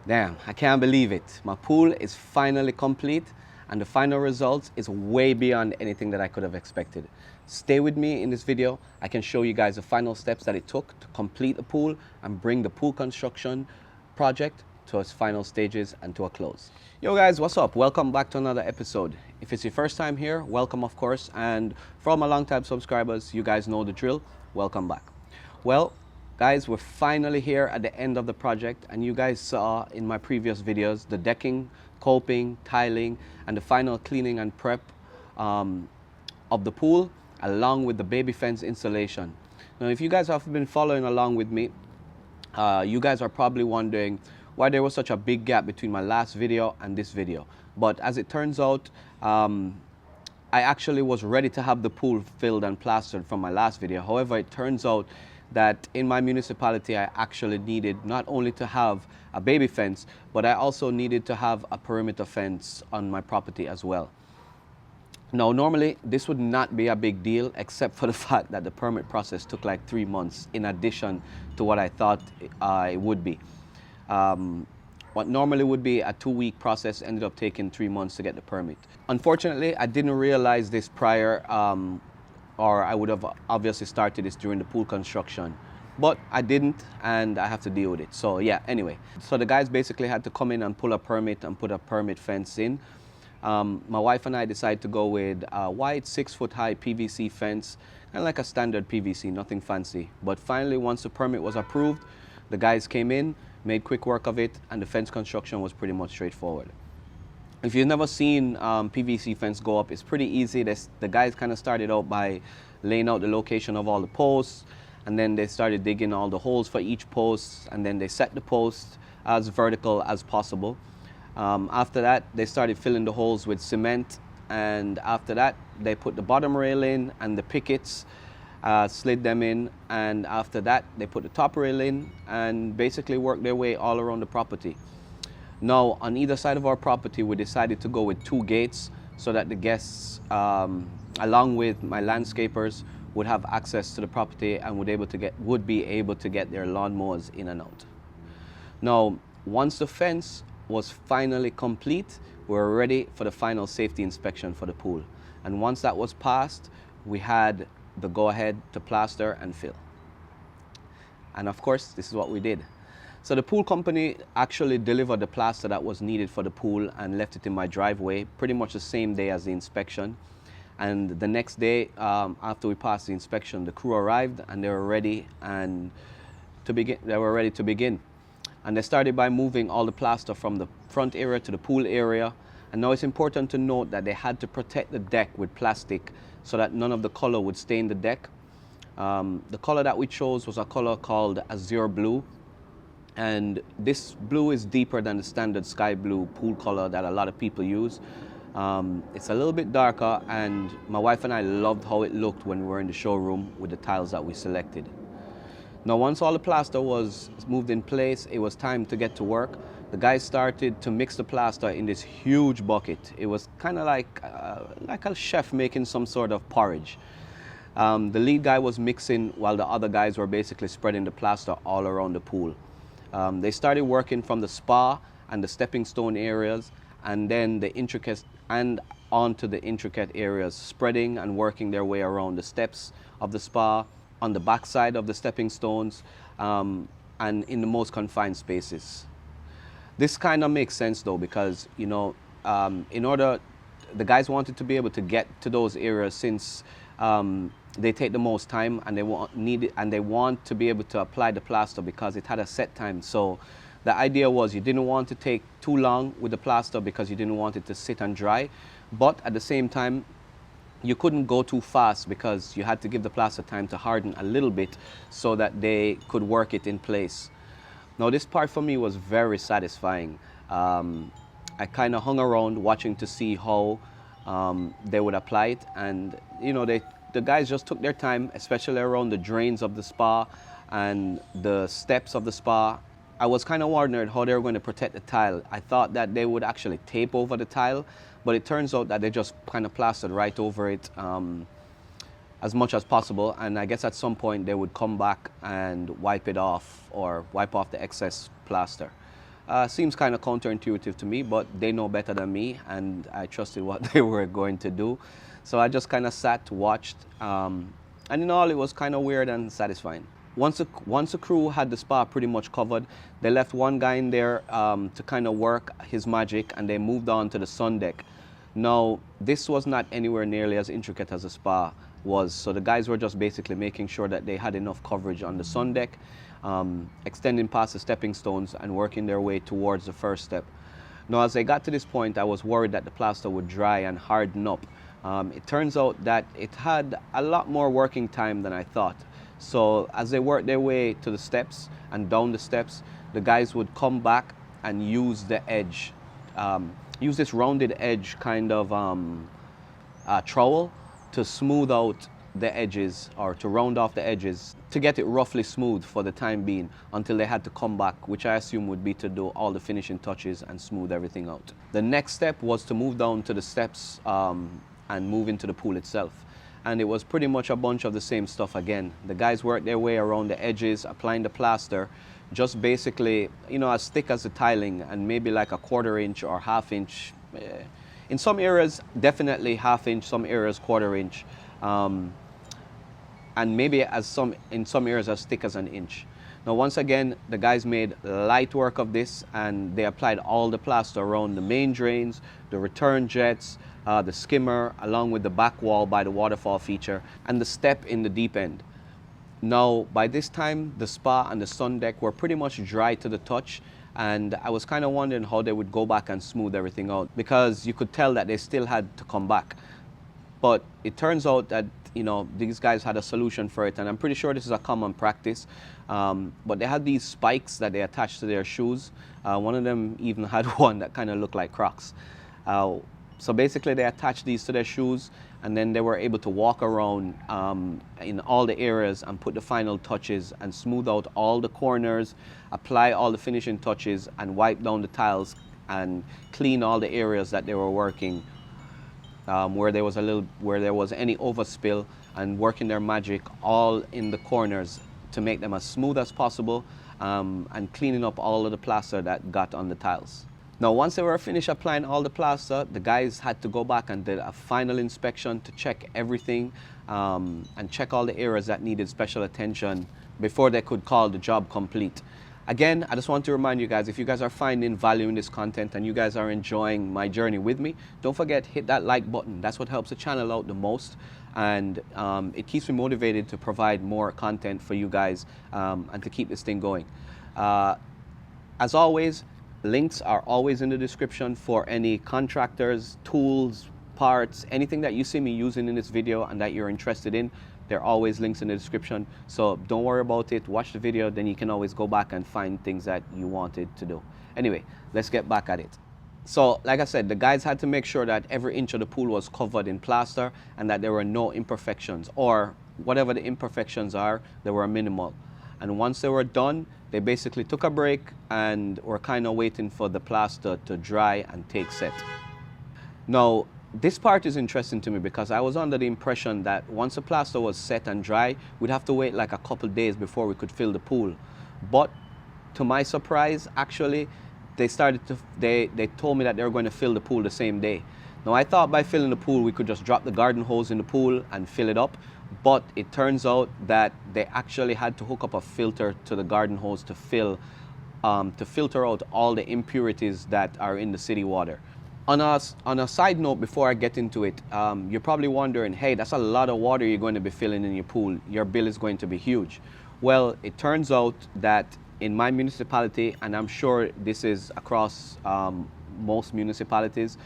Damn, I can't believe it. My pool is finally complete and the final result is way beyond anything that I could have expected. Stay with me in this video. I can show you guys the final steps that it took to complete the pool and bring the pool construction project to its final stages and to a close. Yo guys, what's up? Welcome back to another episode. If it's your first time here, welcome of course, and for all my long-time subscribers, you guys know the drill. Welcome back. Well, guys, we're finally here at the end of the project, and you guys saw in my previous videos the decking, coping, tiling, and the final cleaning and prep of the pool, along with the baby fence installation. Now, if you guys have been following along with me, you guys are probably wondering why there was such a big gap between my last video and this video. But as it turns out, I actually was ready to have the pool filled and plastered from my last video. However, it turns out that in my municipality, I actually needed not only to have a baby fence, but I also needed to have a perimeter fence on my property as well. Now, normally this would not be a big deal, except for the fact that the permit process took like 3 months in addition to what I thought it would be. What normally would be a 2-week process ended up taking 3 months to get the permit. Unfortunately, I didn't realize this prior, or I would have obviously started this during the pool construction, but I didn't, and I have to deal with it. So yeah, anyway, so the guys basically had to come in and pull a permit and put a permit fence in. My wife and I decided to go with a wide 6-foot high PVC fence, kind of like a standard PVC, nothing fancy. But finally, once the permit was approved, the guys came in, made quick work of it, and the fence construction was pretty much straightforward. If you've never seen PVC fence go up, it's pretty easy. The guys kind of started out by laying out the location of all the posts, and then they started digging all the holes for each post, and then they set the post as vertical as possible. After that, they started filling the holes with cement, and after that, they put the bottom rail in and the pickets, slid them in, and after that, they put the top rail in and basically worked their way all around the property. Now, on either side of our property, we decided to go with 2 gates so that the guests, along with my landscapers, would have access to the property and would be able to get their lawnmowers in and out. Now, once the fence was finally complete, we were ready for the final safety inspection for the pool. And once that was passed, we had the go-ahead to plaster and fill. And of course, this is what we did. So the pool company actually delivered the plaster that was needed for the pool and left it in my driveway pretty much the same day as the inspection. And the next day, after we passed the inspection, the crew arrived and they were ready to begin. And they started by moving all the plaster from the front area to the pool area. And now it's important to note that they had to protect the deck with plastic so that none of the color would stain the deck. The color that we chose was a color called azure blue. And this blue is deeper than the standard sky blue pool color that a lot of people use. It's a little bit darker, and my wife and I loved how it looked when we were in the showroom with the tiles that we selected. Now, once all the plaster was moved in place, it was time to get to work. The guys started to mix the plaster in this huge bucket. It was kind of like a chef making some sort of porridge. The lead guy was mixing while the other guys were basically spreading the plaster all around the pool. They started working from the spa and the stepping stone areas, and then the intricate and onto the intricate areas, spreading and working their way around the steps of the spa, on the backside of the stepping stones, and in the most confined spaces. This kind of makes sense though, because the guys wanted to be able to get to those areas since they take the most time, and they want to be able to apply the plaster because it had a set time. So the idea was you didn't want to take too long with the plaster because you didn't want it to sit and dry, but at the same time you couldn't go too fast because you had to give the plaster time to harden a little bit so that they could work it in place. Now, this part for me was very satisfying. I kind of hung around watching to see how they would apply it, and the guys just took their time, especially around the drains of the spa and the steps of the spa. I was kind of wondering how they were going to protect the tile. I thought that they would actually tape over the tile, but it turns out that they just kind of plastered right over it as much as possible. And I guess at some point they would come back and wipe it off, or wipe off the excess plaster. Seems kind of counterintuitive to me, but they know better than me, and I trusted what they were going to do. So I just kind of sat, watched, and in all, it was kind of weird and satisfying. Once the crew had the spa pretty much covered, they left one guy in there to kind of work his magic, and they moved on to the sun deck. Now, this was not anywhere nearly as intricate as a spa was, so the guys were just basically making sure that they had enough coverage on the sun deck, extending past the stepping stones and working their way towards the first step. Now, as they got to this point, I was worried that the plaster would dry and harden up. It turns out that it had a lot more working time than I thought. So as they worked their way to the steps and down the steps, the guys would come back and use the edge, use this rounded edge kind of trowel to smooth out the edges, or to round off the edges, to get it roughly smooth for the time being until they had to come back, which I assume would be to do all the finishing touches and smooth everything out. The next step was to move down to the steps and move into the pool itself. And it was pretty much a bunch of the same stuff again. The guys worked their way around the edges, applying the plaster, just basically, you know, as thick as the tiling, and maybe like a 1/4 inch or 1/2 inch. In some areas, definitely 1/2 inch, some areas 1/4 inch. And maybe in some areas as thick as 1 inch. Now, once again, the guys made light work of this, and they applied all the plaster around the main drains, the return jets, the skimmer, along with the back wall by the waterfall feature, and the step in the deep end. Now, by this time, the spa and the sun deck were pretty much dry to the touch, and I was kind of wondering how they would go back and smooth everything out, because you could tell that they still had to come back. But it turns out that, you know, these guys had a solution for it, and I'm pretty sure this is a common practice. But they had these spikes that they attached to their shoes. One of them even had one that kind of looked like Crocs. So basically they attached these to their shoes, and then they were able to walk around in all the areas and put the final touches and smooth out all the corners, apply all the finishing touches, and wipe down the tiles and clean all the areas that they were working, where there was any overspill, and working their magic all in the corners to make them as smooth as possible, and cleaning up all of the plaster that got on the tiles. Now, once they were finished applying all the plaster, the guys had to go back and did a final inspection to check everything, and check all the areas that needed special attention before they could call the job complete. Again, I just want to remind you guys, if you guys are finding value in this content and you guys are enjoying my journey with me, don't forget, hit that like button. That's what helps the channel out the most, and it keeps me motivated to provide more content for you guys, and to keep this thing going. As always, links are always in the description for any contractors, tools, parts, anything that you see me using in this video and that you're interested in. There are always links in the description, so don't worry about it. Watch the video, then you can always go back and find things that you wanted to do. Anyway, let's get back at it. So, like I said, the guys had to make sure that every inch of the pool was covered in plaster and that there were no imperfections, or whatever the imperfections are, they were minimal. And once they were done, they basically took a break and were kind of waiting for the plaster to dry and take set. Now, this part is interesting to me because I was under the impression that once the plaster was set and dry, we'd have to wait like a couple days before we could fill the pool. But to my surprise, actually, they told me that they were going to fill the pool the same day. Now, I thought by filling the pool, we could just drop the garden hose in the pool and fill it up. But it turns out that they actually had to hook up a filter to the garden hose to filter out all the impurities that are in the city water. On a side note, before I get into it, you're probably wondering, hey, that's a lot of water you're going to be filling in your pool. Your bill is going to be huge. Well, it turns out that in my municipality, and I'm sure this is across most municipalities,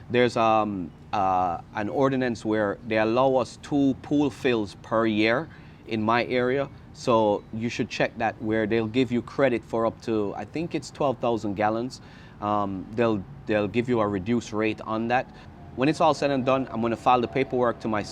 there's an ordinance where they allow us 2 pool fills per year in my area. So you should check that, where they'll give you credit for up to, I think it's 12,000 gallons. They'll give you a reduced rate on that. When it's all said and done, I'm going to file the paperwork to my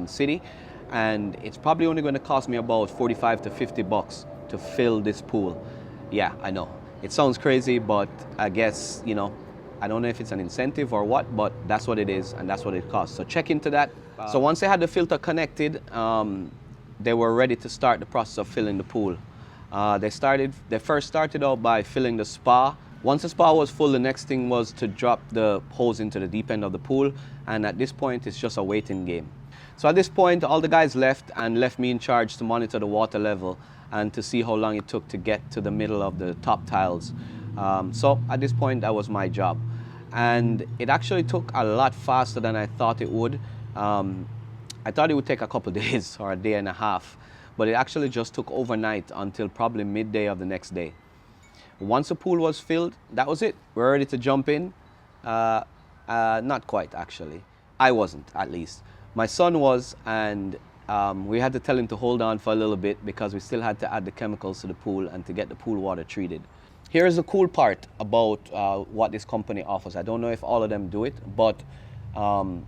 city, and it's probably only going to cost me about 45 to 50 bucks to fill this pool. Yeah, I know. It sounds crazy, but I guess, you know, I don't know if it's an incentive or what, but that's what it is, and that's what it costs. So check into that. So once they had the filter connected, they were ready to start the process of filling the pool. They first started out by filling the spa. Once the spa was full, the next thing was to drop the hose into the deep end of the pool. And at this point, it's just a waiting game. So at this point, all the guys left and left me in charge to monitor the water level and to see how long it took to get to the middle of the top tiles. So at this point, that was my job. And it actually took a lot faster than I thought it would. I thought it would take a couple days or a day and a half, but it actually just took overnight until probably midday of the next day. Once the pool was filled, that was it. We're ready to jump in. Not quite, actually. I wasn't, at least. My son was, and we had to tell him to hold on for a little bit because we still had to add the chemicals to the pool and to get the pool water treated. Here's the cool part about what this company offers. I don't know if all of them do it, but I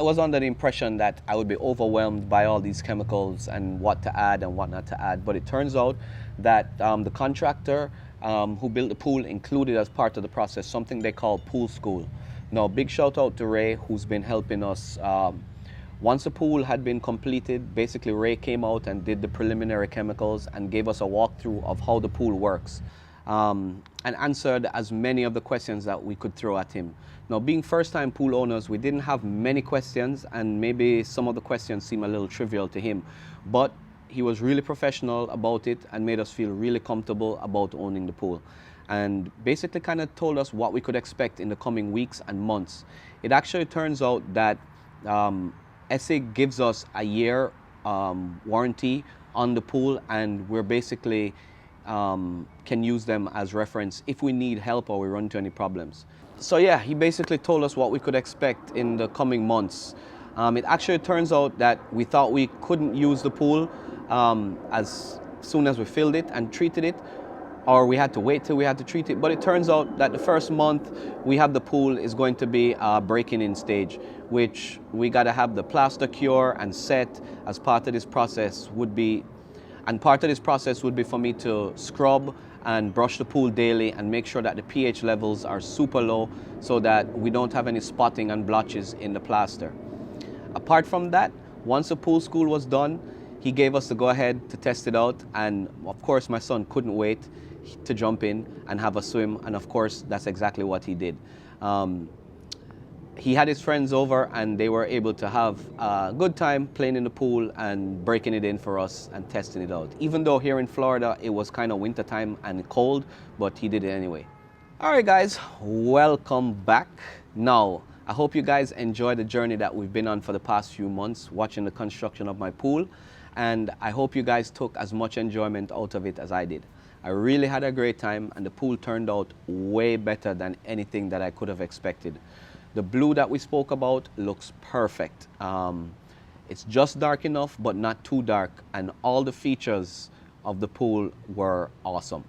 was under the impression that I would be overwhelmed by all these chemicals and what to add and what not to add. But it turns out that the contractor who built the pool included as part of the process something they call pool school. Now, big shout out to Ray, who's been helping us. Once the pool had been completed, basically Ray came out and did the preliminary chemicals and gave us a walkthrough of how the pool works, and answered as many of the questions that we could throw at him. Now, being first-time pool owners, we didn't have many questions, and maybe some of the questions seem a little trivial to him, but he was really professional about it and made us feel really comfortable about owning the pool, and basically kind of told us what we could expect in the coming weeks and months. It actually turns out that ESIG gives us a year warranty on the pool, and we're basically can use them as reference if we need help or we run into any problems. So yeah, he basically told us what we could expect in the coming months. It actually turns out that we thought we couldn't use the pool as soon as we filled it and treated it, or we had to wait till we had to treat it. But it turns out that the first month we have the pool is going to be a breaking in stage, which we got to have the plaster cure and set as part of this process would be. And part of this process would be for me to scrub and brush the pool daily and make sure that the pH levels are super low so that we don't have any spotting and blotches in the plaster. Apart from that, once the pool school was done, he gave us the go-ahead to test it out, and of course my son couldn't wait to jump in and have a swim, and of course that's exactly what he did. He had his friends over and they were able to have a good time playing in the pool and breaking it in for us and testing it out. Even though here in Florida it was kind of winter time and cold, but he did it anyway. All right guys, welcome back. Now, I hope you guys enjoy the journey that we've been on for the past few months watching the construction of my pool, and I hope you guys took as much enjoyment out of it as I did. I really had a great time and the pool turned out way better than anything that I could have expected. The blue that we spoke about looks perfect. It's just dark enough, but not too dark, and all the features of the pool were awesome.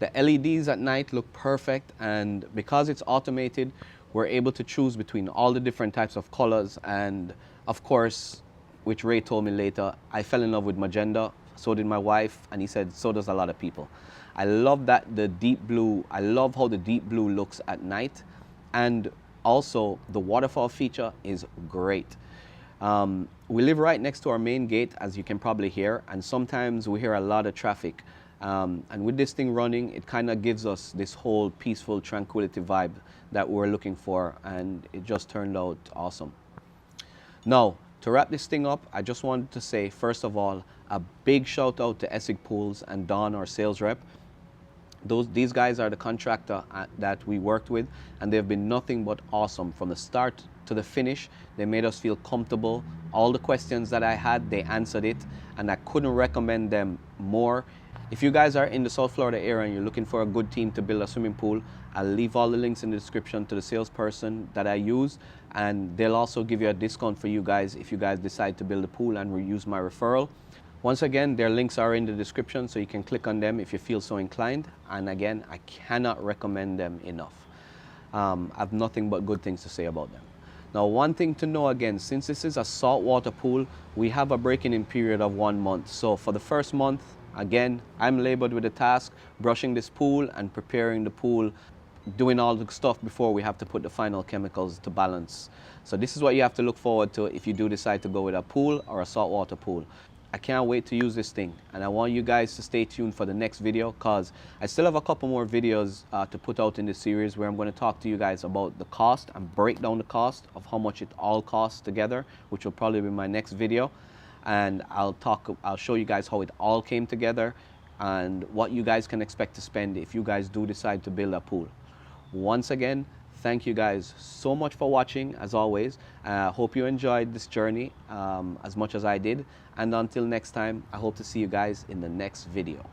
The LEDs at night look perfect, and because it's automated, we're able to choose between all the different types of colors, and of course, which Ray told me later, I fell in love with magenta, so did my wife, and he said so does a lot of people. I love that the deep blue, I love how the deep blue looks at night, and also the waterfall feature is great. We live right next to our main gate, as you can probably hear, and sometimes we hear a lot of traffic. And with this thing running, it kind of gives us this whole peaceful tranquility vibe that we're looking for, and it just turned out awesome. Now, to wrap this thing up, I just wanted to say, first of all, a big shout out to ESIG Pools and Don, our sales rep. These guys are the contractor that we worked with, and they've been nothing but awesome from the start to the finish. They made us feel comfortable. All the questions that I had, they answered it, and I couldn't recommend them more. If you guys are in the South Florida area and you're looking for a good team to build a swimming pool, I'll leave all the links in the description to the salesperson that I use, and they'll also give you a discount for you guys if you guys decide to build a pool and reuse my referral. Once again, their links are in the description, so you can click on them if you feel so inclined. And again, I cannot recommend them enough. I have nothing but good things to say about them. Now, one thing to know again, since this is a saltwater pool, we have a breaking-in period of 1 month. So for the first month, again, I'm labored with the task, brushing this pool and preparing the pool, doing all the stuff before we have to put the final chemicals to balance. So this is what you have to look forward to if you do decide to go with a pool or a saltwater pool. I can't wait to use this thing, and I want you guys to stay tuned for the next video, because I still have a couple more videos to put out in this series where I'm going to talk to you guys about the cost and break down the cost of how much it all costs together, which will probably be my next video. And I'll show you guys how it all came together and what you guys can expect to spend if you guys do decide to build a pool. Once again, thank you guys so much for watching, as always. Hope you enjoyed this journey as much as I did. And until next time, I hope to see you guys in the next video.